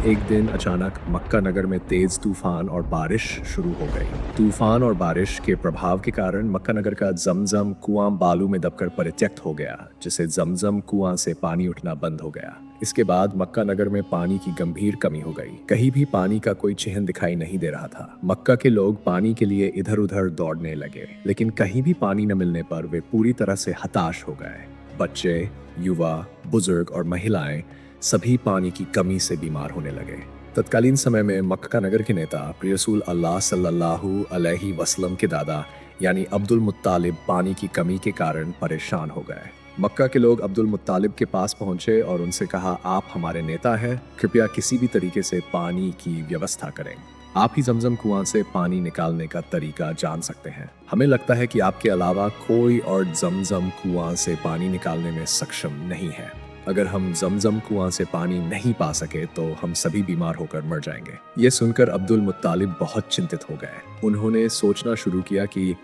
एक दिन अचानक मक्का नगर में तेज तूफान और बारिश शुरू हो गई। तूफान और बारिश के प्रभाव के कारण मक्का नगर का जमजम कुआं बालू में दबकर परित्यक्त हो गया, जिससे जमजम कुआं से पानी उठना बंद हो गया। इसके बाद मक्का नगर में पानी की गंभीर कमी हो गई। कहीं भी पानी का कोई चिन्ह दिखाई नहीं दे रहा था। मक्का के लोग पानी के लिए इधर उधर दौड़ने लगे, लेकिन कहीं भी पानी न मिलने पर वे पूरी तरह से हताश हो गए। बच्चे, युवा, बुजुर्ग और महिलाएं सभी पानी की कमी से बीमार होने लगे। तत्कालीन समय में मक्का नगर के नेता प्रिय रसूल अल्लाह सल्लल्लाहु अलैहि वसल्लम के दादा यानी अब्दुल मुत्तालिब पानी की कमी के कारण परेशान हो गए। मक्का के लोग अब्दुल मुत्तालिब के पास पहुंचे और उनसे कहा, आप हमारे नेता हैं, कृपया किसी भी तरीके से पानी की व्यवस्था करें। आप ही जमजम कुआं से पानी निकालने का तरीका जान सकते हैं। हमें लगता है कि आपके अलावा कोई और जमजम कुआं से पानी निकालने में सक्षम नहीं है। अगर हम जमजम कुआं से पानी नहीं पा सके तो हम सभी बीमार होकर मर जाएंगे। ये सुनकर अब्दुल मुत्तालिब बहुत चिंतित हो गए। उन्होंने सोचना शुरू किया कि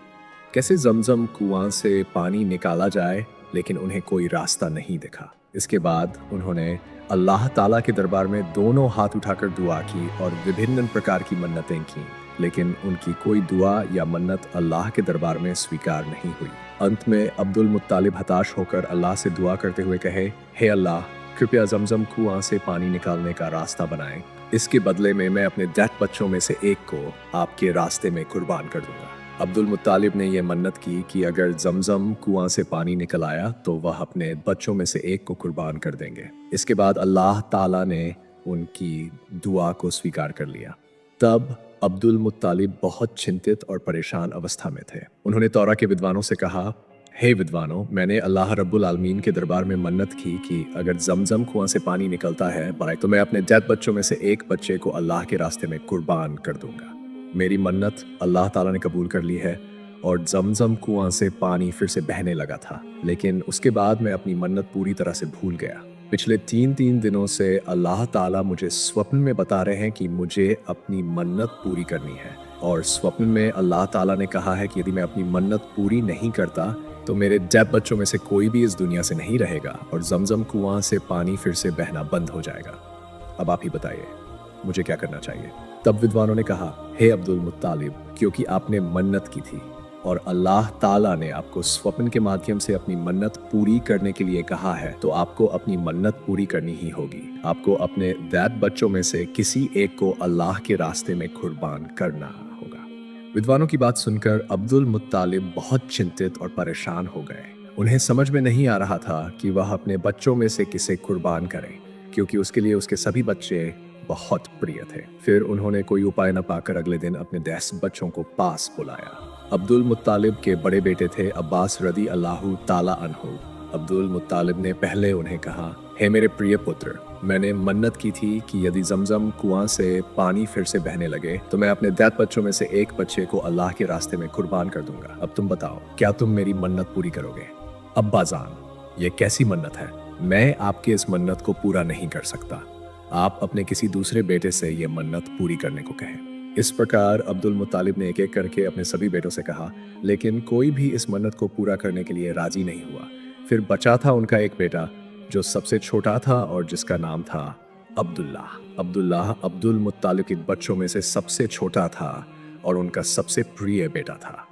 कैसे जमजम कुआं से पानी निकाला जाए, लेकिन उन्हें कोई रास्ता नहीं दिखा। इसके बाद उन्होंने अल्लाह ताला के दरबार में दोनों हाथ उठाकर दुआ की और विभिन्न प्रकार की मन्नतें की, लेकिन उनकी कोई दुआ या मन्नत अल्लाह के दरबार में स्वीकार नहीं हुई। अंत में अब्दुल मुत्तालिब हताश होकर अल्लाह से दुआ करते हुए कहे, हे अल्लाह, कृपया जमजम कुआं से पानी निकालने का रास्ता बनाएं। इसके बदले में मैं अपने 10 बच्चों में से एक को आपके रास्ते में कुर्बान कर दूंगा। अब्दुल मुत्तालिब ने यह मन्नत की कि अगर जमजम कुआं से पानी निकल आया तो वह अपने बच्चों में से एक को कुर्बान कर देंगे। इसके बाद अल्लाह ताला ने उनकी दुआ को स्वीकार कर लिया। तब अब्दुल मुत्तालिब बहुत चिंतित और परेशान अवस्था में थे। उन्होंने तौरा के विद्वानों से कहा, हे विद्वानों, मैंने अल्लाह रब्बुल आलमीन के दरबार में मन्नत की कि अगर जमजम कुआं से पानी निकलता है तो मैं अपने 10 बच्चों में से एक बच्चे को अल्लाह के रास्ते में कुर्बान कर दूंगा। मेरी मन्नत अल्लाह ताला ने कबूल कर ली है और जमजम कुआं से पानी फिर से बहने लगा था, लेकिन उसके बाद मैं अपनी मन्नत पूरी तरह से भूल गया। पिछले 3 दिनों से अल्लाह ताला मुझे स्वप्न में बता रहे हैं कि मुझे अपनी मन्नत पूरी करनी है, और स्वप्न में अल्लाह ताला ने कहा है कि यदि मैं अपनी मन्नत पूरी नहीं करता तो मेरे 10 बच्चों में से कोई भी इस दुनिया से नहीं रहेगा और जमजम कुआं से पानी फिर से बहना बंद हो जाएगा। अब आप ही बताइए, मुझे क्या करना चाहिए? तब विद्वानों ने कहा, हे अब्दुल मुत्तालिब, क्योंकि आपने मन्नत की थी और अल्लाह ताला ने आपको स्वप्न के माध्यम से अपनी मन्नत पूरी करने के लिए कहा है, तो आपको अपनी मन्नत पूरी करनी ही होगी। आपको अपने 10 बच्चों में से किसी एक को अल्लाह के रास्ते में कुर्बान करना होगा। विद्वानों की बात सुनकर अब्दुल मुत्तालिब बहुत चिंतित और परेशान हो गए। उन्हें समझ में नहीं आ रहा था कि वह अपने बच्चों में से किसे कुर्बान करें, क्योंकि उसके लिए उसके सभी बच्चे बहुत प्रिय थे। फिर उन्होंने कोई उपाय न पाकर अगले दिन अपने 10 बच्चों को पास बुलाया। अब्दुल मुत्तालिब के बड़े बेटे थे अब्बास रदी अल्लाहु ताला अन्हु। अब्दुल मुत्तालिब ने पहले उन्हें कहा, हे मेरे प्रिय पुत्र, मैंने मन्नत की थी कि यदि जमजम कुआं से पानी फिर से बहने लगे तो मैं अपने 10 बच्चों में से एक बच्चे को अल्लाह के रास्ते में कुर्बान कर दूंगा। अब तुम बताओ, क्या तुम मेरी मन्नत पूरी करोगे? अब्बाजान, ये कैसी मन्नत है? मैं आपके इस मन्नत को पूरा नहीं कर सकता। आप अपने किसी दूसरे बेटे से ये मन्नत पूरी करने को कहें। इस प्रकार अब्दुल मुत्तालिब ने एक एक करके अपने सभी बेटों से कहा, लेकिन कोई भी इस मन्नत को पूरा करने के लिए राजी नहीं हुआ। फिर बचा था उनका एक बेटा जो सबसे छोटा था और जिसका नाम था अब्दुल्लाह। अब्दुल्लाह अब्दुल मुत्तालिब के बच्चों में से सबसे छोटा था और उनका सबसे प्रिय बेटा था।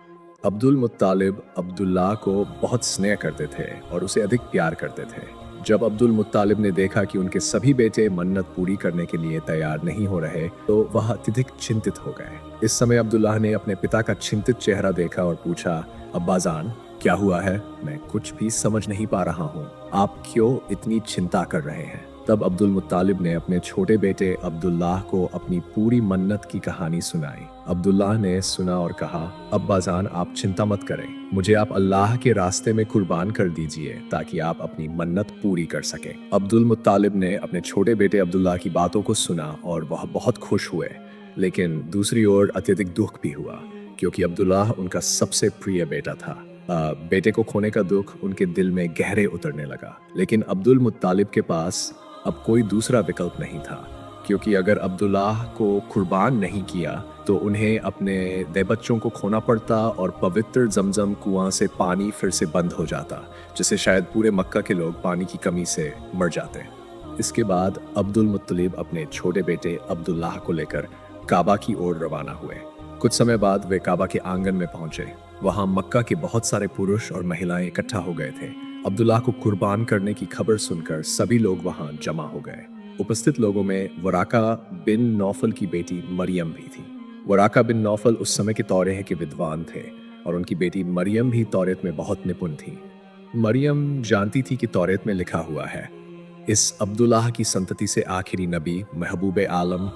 अब्दुल मुत्तालिब अब्दुल्लाह को बहुत स्नेह करते थे और उसे अधिक प्यार करते थे। जब अब्दुल मुत्तालिब ने देखा कि उनके सभी बेटे मन्नत पूरी करने के लिए तैयार नहीं हो रहे तो वह अत्यधिक चिंतित हो गए। इस समय अब्दुल्लाह ने अपने पिता का चिंतित चेहरा देखा और पूछा, अब्बाजान, क्या हुआ है? मैं कुछ भी समझ नहीं पा रहा हूँ। आप क्यों इतनी चिंता कर रहे हैं? तब अब्दुल मुत्तालिब ने अपने छोटे बेटे अब्दुल्लाह को अपनी पूरी मन्नत की कहानी सुनाई। अब्दुल्लाह ने सुना और कहा, अब्बाजान, आप चिंता मत करें, मुझे आप अल्लाह के रास्ते में कुर्बान कर दीजिए ताकि आप अपनी मन्नत पूरी कर सकें। अब्दुल मुत्तालिब ने अपने छोटे बेटे अब्दुल्लाह की बातों को सुना और वह बहुत खुश हुए, लेकिन दूसरी ओर अत्यधिक दुख भी हुआ क्योंकि अब्दुल्लाह उनका सबसे प्रिय बेटा था। बेटे को खोने का दुख उनके दिल में गहरे उतरने लगा। लेकिन अब्दुल मुत्तालिब के पास अब कोई दूसरा विकल्प नहीं था, क्योंकि अगर अब्दुल्लाह को कुर्बान नहीं किया तो उन्हें अपने 10 बच्चों को खोना पड़ता और पवित्र जमजम कुआं से पानी फिर से बंद हो जाता, जिससे शायद पूरे मक्का के लोग पानी की कमी से मर जाते। इसके बाद अब्दुल मुत्तलिब अपने छोटे बेटे अब्दुल्लाह को लेकर काबा की ओर रवाना हुए। कुछ समय बाद वे काबा के आंगन में पहुंचे। वहां मक्का के बहुत सारे पुरुष और महिलाएं इकट्ठा हो गए थे। अब्दुल्लाह को कुर्बान करने की खबर सुनकर सभी लोग वहां जमा हो गए। उपस्थित लोगों में वराका बिन नौफल की बेटी मरियम भी थी। वराका बिन नौफल उस समय के तौरेह के विद्वान थे और उनकी बेटी मरियम भी तौरेत में बहुत निपुण थी। मरियम जानती थी कि तौरेत में लिखा हुआ है, इस अब्दुल्लाह की संतति से आखिरी नबी महबूब आलम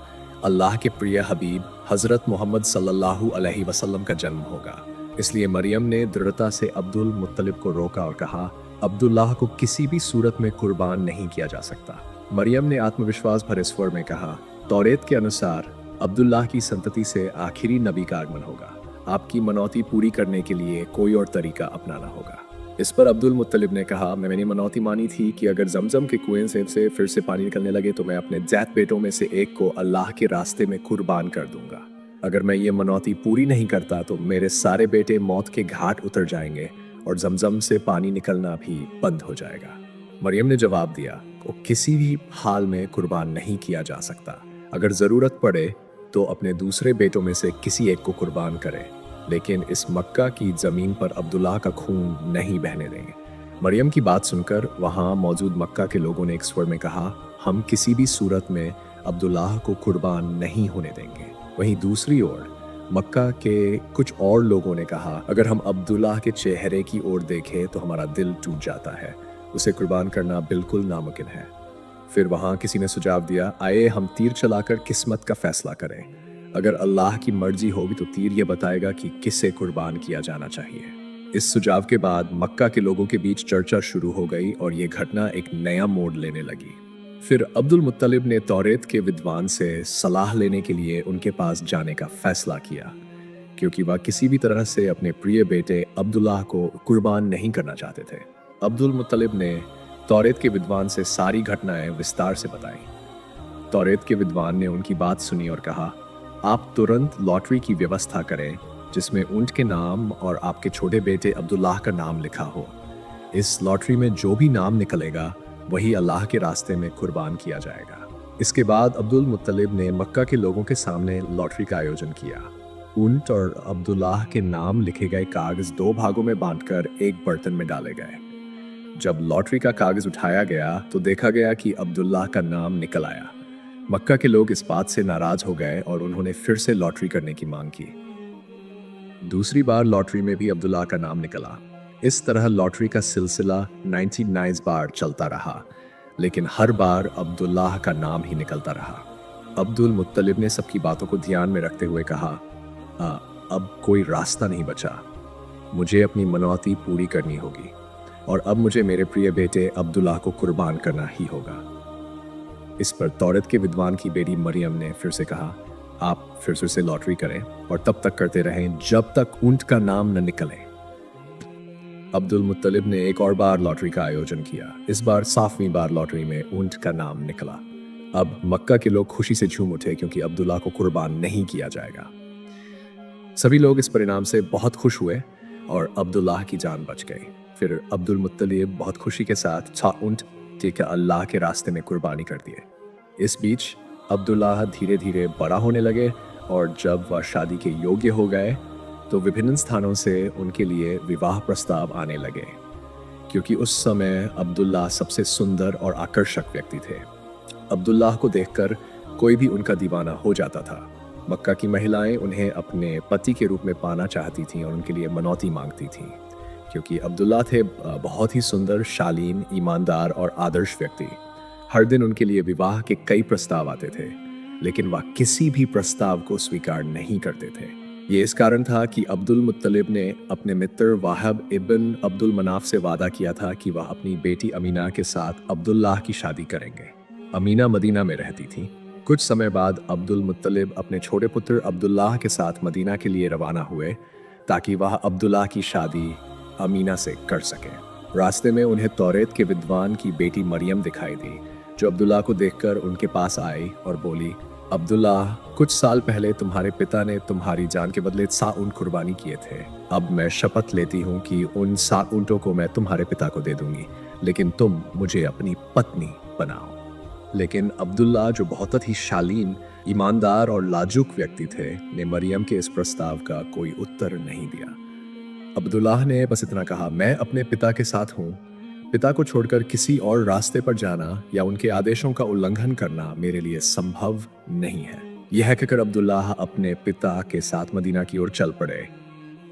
अल्लाह के प्रिय हबीब हज़रत मोहम्मद सल्लल्लाहु अलैहि वसल्लम का जन्म होगा। इसलिए मरियम ने दृढ़ता से अब्दुल मुत्तलिब को रोका और कहा, अब्दुल्लाह को किसी भी सूरत में कुर्बान नहीं किया जा सकता। मरियम ने आत्मविश्वास भरे स्वर में कहा, तौरेत के अनुसार अब्दुल्लाह की संतति से आखिरी नबी का आगमन होगा। आपकी मनौती पूरी करने के लिए कोई और तरीका अपनाना होगा। इस पर अब्दुल मुत्तलिब ने कहा, मैंने मनौती मानी थी कि अगर जमजम के कुएं से फिर से पानी निकलने लगे तो मैं अपने ज़ैत बेटों में से एक को अल्लाह के रास्ते में कुर्बान कर दूंगा। अगर मैं ये मनौती पूरी नहीं करता तो मेरे सारे बेटे मौत के घाट उतर जाएंगे और जमजम से पानी निकलना भी बंद हो जाएगा। मरियम ने जवाब दिया, वो किसी भी हाल में कुर्बान नहीं किया जा सकता। अगर ज़रूरत पड़े तो अपने दूसरे बेटों में से किसी एक को कुर्बान करे, लेकिन इस मक्का की ज़मीन पर अब्दुल्लाह का खून नहीं बहने देंगे। मरियम की बात सुनकर वहाँ मौजूद मक्का के लोगों ने एक स्वर में कहा, हम किसी भी सूरत में अब्दुल्लाह को कुर्बान नहीं होने देंगे। वहीं दूसरी ओर मक्का के कुछ और लोगों ने कहा, अगर हम अब्दुल्लाह के चेहरे की ओर देखें तो हमारा दिल टूट जाता है, उसे कुर्बान करना बिल्कुल नामुमकिन है। फिर वहाँ किसी ने सुझाव दिया, आइए हम तीर चलाकर किस्मत का फैसला करें। अगर अल्लाह की मर्जी होगी तो तीर ये बताएगा कि किसे कुर्बान किया जाना चाहिए। इस सुझाव के बाद मक्का के लोगों के बीच चर्चा शुरू हो गई और ये घटना एक नया मोड़ लेने लगी। फिर अब्दुल मुत्तलिब ने तौरेत के विद्वान से सलाह लेने के लिए उनके पास जाने का फैसला किया, क्योंकि वह किसी भी तरह से अपने प्रिय बेटे अब्दुल्लाह को कुर्बान नहीं करना चाहते थे। अब्दुल मुत्तलिब ने तौरेत के विद्वान से सारी घटनाएं विस्तार से बताई। तौरेत के विद्वान ने उनकी बात सुनी और कहा, आप तुरंत लॉटरी की व्यवस्था करें जिसमें ऊंट के नाम और आपके छोटे बेटे अब्दुल्लाह का नाम लिखा हो। इस लॉटरी में जो भी नाम निकलेगा वही अल्लाह के रास्ते में कुर्बान किया जाएगा। इसके बाद अब्दुल मुत्तलिब ने मक्का के लोगों के सामने लॉटरी का आयोजन किया। ऊंट और अब्दुल्लाह के नाम लिखे गए कागज 2 भागों में बांटकर एक बर्तन में डाले गए। जब लॉटरी का कागज उठाया गया तो देखा गया कि अब्दुल्लाह का नाम निकल आया। मक्का के लोग इस बात से नाराज हो गए और उन्होंने फिर से लॉटरी करने की मांग की। दूसरी बार लॉटरी में भी अब्दुल्लाह का नाम निकला। इस तरह लॉटरी का सिलसिला 99 बार चलता रहा, लेकिन हर बार अब्दुल्लाह का नाम ही निकलता रहा। अब्दुल मुत्तलिब ने सबकी बातों को ध्यान में रखते हुए कहा, अब कोई रास्ता नहीं बचा, मुझे अपनी मनौती पूरी करनी होगी और अब मुझे मेरे प्रिय बेटे अब्दुल्लाह को कुर्बान करना ही होगा। इस पर तौरेत के विद्वान की बेटी मरियम ने फिर से कहा, आप फिर से लॉटरी करें और तब तक करते रहें जब तक ऊंट का नाम न निकले। अब्दुल मुत्तलिब ने एक और बार लॉटरी का आयोजन किया। इस बार 7वीं बार लॉटरी में ऊंट का नाम निकला। अब मक्का के लोग खुशी से झूम उठे क्योंकि अब्दुल्लाह को कुर्बान नहीं किया जाएगा। सभी लोग इस परिणाम से बहुत खुश हुए और अब्दुल्लाह की जान बच गई। फिर अब्दुल मुत्तलिब बहुत खुशी के साथ 6 ऊंट टीका अल्लाह के रास्ते में कुर्बानी कर दिए। इस बीच अब्दुल्लाह धीरे धीरे बड़ा होने लगे और जब वह शादी के योग्य हो गए तो विभिन्न स्थानों से उनके लिए विवाह प्रस्ताव आने लगे, क्योंकि उस समय अब्दुल्लाह सबसे सुंदर और आकर्षक व्यक्ति थे। अब्दुल्लाह को देखकर कोई भी उनका दीवाना हो जाता था। मक्का की महिलाएं उन्हें अपने पति के रूप में पाना चाहती थीं और उनके लिए मनौती मांगती थीं, क्योंकि अब्दुल्लाह थे बहुत ही सुंदर, शालीन, ईमानदार और आदर्श व्यक्ति। हर दिन उनके लिए विवाह के कई प्रस्ताव आते थे, लेकिन वह किसी भी प्रस्ताव को स्वीकार नहीं करते थे। ये इस कारण था कि अब्दुल मुत्तलिब ने अपने मित्र वाहब इब्न अब्दुल मनाफ से वादा किया था कि वह अपनी बेटी अमीना के साथ अब्दुल्लाह की शादी करेंगे। अमीना मदीना में रहती थी। कुछ समय बाद अब्दुल मुत्तलिब अपने छोटे पुत्र अब्दुल्लाह के साथ मदीना के लिए रवाना हुए ताकि वह अब्दुल्लाह की शादी अमीना से कर सके। रास्ते में उन्हें तौरेत के विद्वान की बेटी मरियम दिखाई दी, जो अब्दुल्लाह को देखकर उनके पास आई और बोली, अब्दुल्लाह, कुछ साल पहले तुम्हारे पिता ने तुम्हारी जान के बदले 7 ऊंट कुर्बानी किए थे। अब मैं शपथ लेती हूँ कि उन 7 ऊंटों को मैं तुम्हारे पिता को दे दूंगी, लेकिन तुम मुझे अपनी पत्नी बनाओ। लेकिन अब्दुल्ला जो बहुत ही शालीन, ईमानदार और लाजुक व्यक्ति थे, ने मरियम के इस प्रस्ताव का कोई उत्तर नहीं दिया। अब्दुल्लाह ने बस इतना कहा, मैं अपने पिता के साथ हूँ। पिता को छोड़कर किसी और रास्ते पर जाना या उनके आदेशों का उल्लंघन करना मेरे लिए संभव नहीं है। यह कहकर अब्दुल्लाह अपने पिता के साथ मदीना की ओर चल पड़े।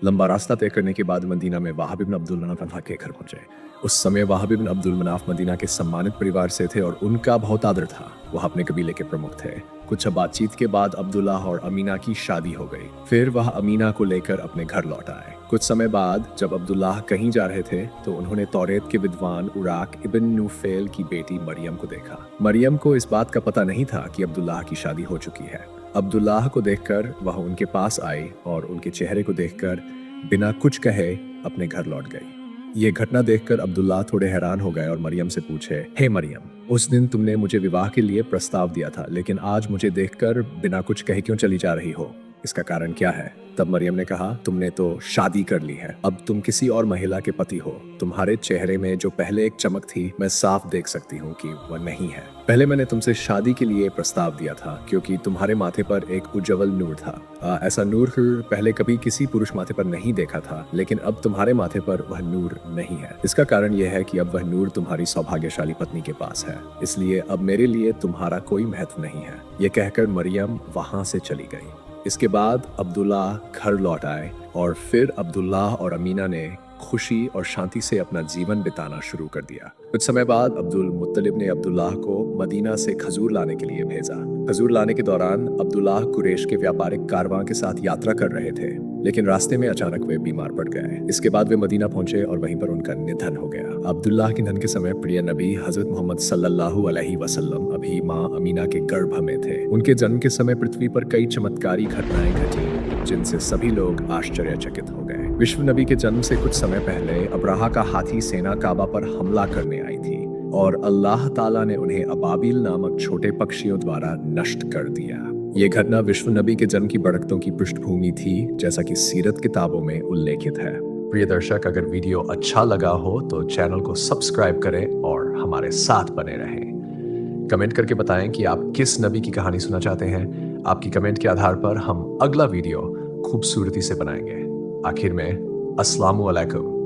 लंबा रास्ता तय करने के बाद मदीना में वाहिब इब्न अब्दुल मनाफ के घर पहुंचे। उस समय वाहिब इब्न अब्दुल मनाफ मदीना के सम्मानित परिवार से थे और उनका बहुत आदर था। वह अपने कबीले के प्रमुख थे। कुछ बातचीत के बाद अब्दुल्लाह और अमीना की शादी हो गई। फिर वह अमीना को लेकर अपने घर लौट आए। कुछ समय बाद जब अब्दुल्लाह कहीं जा रहे थे तो उन्होंने तौरेत के विद्वान उराक इब्न नुफैल की बेटी मरियम को देखा। मरियम को इस बात का पता नहीं था कि अब्दुल्लाह की शादी हो चुकी है। अब्दुल्लाह को देखकर वह उनके पास आई और उनके चेहरे को देखकर बिना कुछ कहे अपने घर लौट गई। ये घटना देखकर अब्दुल्लाह थोड़े हैरान हो गए और मरियम से पूछे, हे मरियम, उस दिन तुमने मुझे विवाह के लिए प्रस्ताव दिया था, लेकिन आज मुझे देखकर बिना कुछ कहे क्यों चली जा रही हो? इसका कारण क्या है? तब मरियम ने कहा, तुमने तो शादी कर ली है, अब तुम किसी और महिला के पति हो। तुम्हारे चेहरे में जो पहले एक चमक थी, मैं साफ देख सकती हूँ कि वह नहीं है। पहले मैंने तुमसे शादी के लिए प्रस्ताव दिया था क्योंकि तुम्हारे माथे पर एक उज्जवल नूर था। ऐसा नूर पहले कभी किसी पुरुष माथे पर नहीं देखा था, लेकिन अब तुम्हारे माथे पर वह नूर नहीं है। इसका कारण यह है कि अब वह नूर तुम्हारी सौभाग्यशाली पत्नी के पास है, इसलिए अब मेरे लिए तुम्हारा कोई महत्व नहीं है। ये कहकर मरियम वहां से चली गई। इसके बाद अब्दुल्लाह घर लौट आए और फिर अब्दुल्लाह और अमीना ने खुशी और शांति से अपना जीवन बिताना शुरू कर दिया। कुछ समय बाद अब्दुल मुत्तलिब ने अब्दुल्लाह को मदीना से खजूर लाने के लिए भेजा। खजूर लाने के दौरान अब्दुल्लाह कुरैश के व्यापारिक कारवां के साथ यात्रा कर रहे थे, लेकिन रास्ते में अचानक वे बीमार पड़ गए। इसके बाद वे मदीना पहुंचे और वहीं पर उनका निधन हो गया। अब्दुल्लाह के निधन के समय प्रिय नबी हजरत मोहम्मद सल्लल्लाहु अलैहि वसल्लम अभी माँ अमीना के गर्भ में थे। उनके जन्म के समय पृथ्वी पर कई चमत्कारी घटनाएं घटी जिनसे सभी लोग आश्चर्यचकित हो गए। विश्व नबी के जन्म से कुछ समय पहले अब्राहा का हाथी सेना काबा पर हमला करने आई थी और अल्लाह ताला ने उन्हें अबाबिल नामक छोटे पक्षियों द्वारा नष्ट कर दिया। ये घटना विश्व नबी के जन्म की बरकतों की पृष्ठभूमि थी, जैसा कि सीरत किताबों में उल्लेखित है। प्रिय दर्शक, अगर वीडियो अच्छा लगा हो तो चैनल को सब्सक्राइब करें और हमारे साथ बने रहें। कमेंट करके बताएं कि आप किस नबी की कहानी सुनना चाहते हैं। आपकी कमेंट के आधार पर हम अगला वीडियो खूबसूरती से बनाएंगे। आखिर में अस्सलामु अलैकुम।